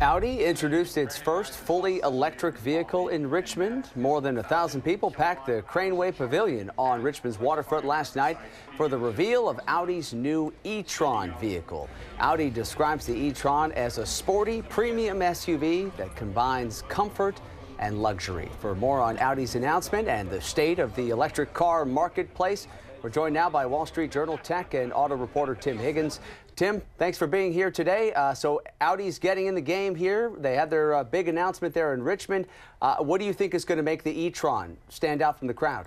Audi introduced its first fully electric vehicle in Richmond. More than 1,000 people packed the Craneway Pavilion on Richmond's waterfront last night for the reveal of Audi's new e-tron vehicle. Audi describes the e-tron as a sporty premium SUV that combines comfort and luxury. For more on Audi's announcement and the state of the electric car marketplace, we're joined now by Wall Street Journal tech and auto reporter Tim Higgins. Tim, thanks for being here today. So Audi's getting in the game here. They had their big announcement there in Richmond. What do you think is going to make the e-tron stand out from the crowd?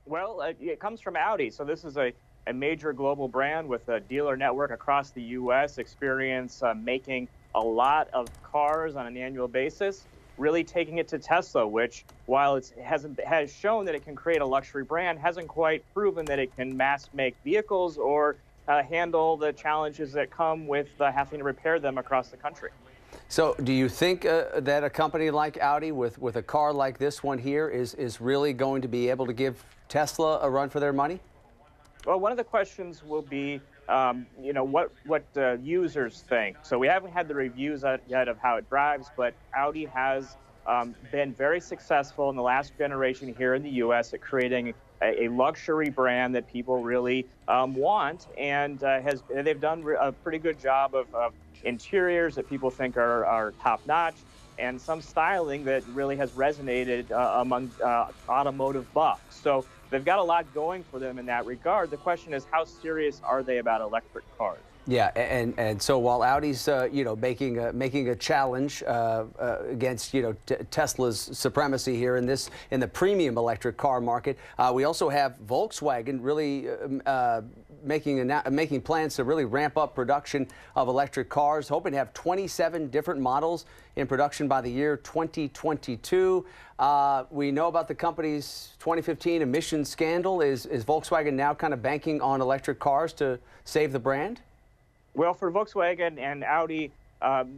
Well, it comes from Audi. So this is a major global brand with a dealer network across the U.S., experience making a lot of cars on an annual basis, really taking it to Tesla, which, while it has shown that it can create a luxury brand, hasn't quite proven that it can mass make vehicles or handle the challenges that come with having to repair them across the country. So do you think that a company like Audi with a car like this one here is really going to be able to give Tesla a run for their money? Well, one of the questions will be, what users think. So we haven't had the reviews yet of how it drives, but Audi has been very successful in the last generation here in the U.S. at creating a luxury brand that people really want, and they've done a pretty good job of interiors that people think are top-notch, and some styling that really has resonated among automotive buffs. So they've got a lot going for them in that regard. The question is, how serious are they about electric cars? Yeah, and so while Audi's making a challenge against Tesla's supremacy here in the premium electric car market, we also have Volkswagen really making plans to really ramp up production of electric cars, hoping to have 27 different models in production by the year 2022. We know about the company's 2015 emissions scandal. Is Volkswagen now kind of banking on electric cars to save the brand? Well, for Volkswagen and Audi,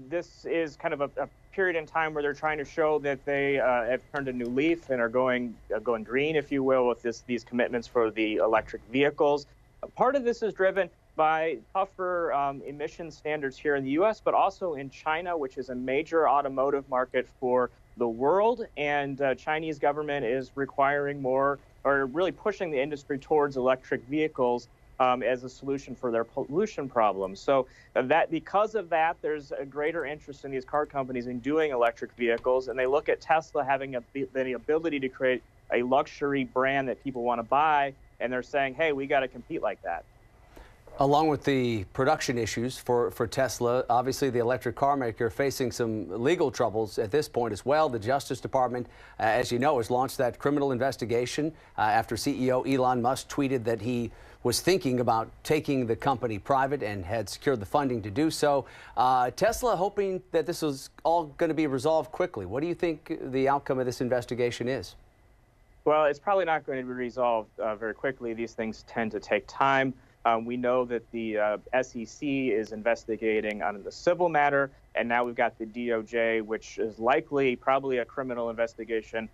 this is kind of a period in time where they're trying to show that they have turned a new leaf and are going green, if you will, with these commitments for the electric vehicles. Part of this is driven by tougher emission standards here in the U.S., but also in China, which is a major automotive market for the world. And Chinese government is requiring more, or really pushing the industry towards electric vehicles as a solution for their pollution problems. So because of that, there's a greater interest in these car companies in doing electric vehicles, and they look at Tesla having the ability to create a luxury brand that people want to buy, and they're saying, hey, we got to compete like that. Along with the production issues for Tesla, obviously the electric car maker facing some legal troubles at this point as well. The Justice Department, as you know, has launched that criminal investigation after CEO Elon Musk tweeted that he was thinking about taking the company private and had secured the funding to do so. Tesla hoping that this is all going to be resolved quickly. What do you think the outcome of this investigation is? Well, it's probably not going to be resolved very quickly. These things tend to take time. We know that the SEC is investigating on the civil matter, and now we've got the DOJ, which is probably a criminal investigation.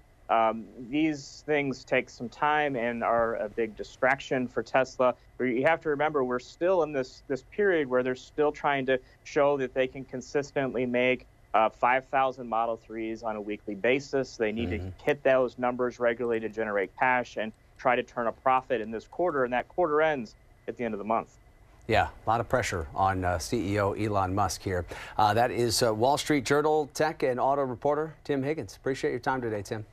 These things take some time and are a big distraction for Tesla. You have to remember, we're still in this period where they're still trying to show that they can consistently make 5,000 Model 3s on a weekly basis. They need to hit those numbers regularly to generate cash and try to turn a profit in this quarter, and that quarter ends at the end of the month. Yeah, a lot of pressure on CEO Elon Musk here. That is Wall Street Journal tech and auto reporter Tim Higgins. Appreciate your time today, Tim.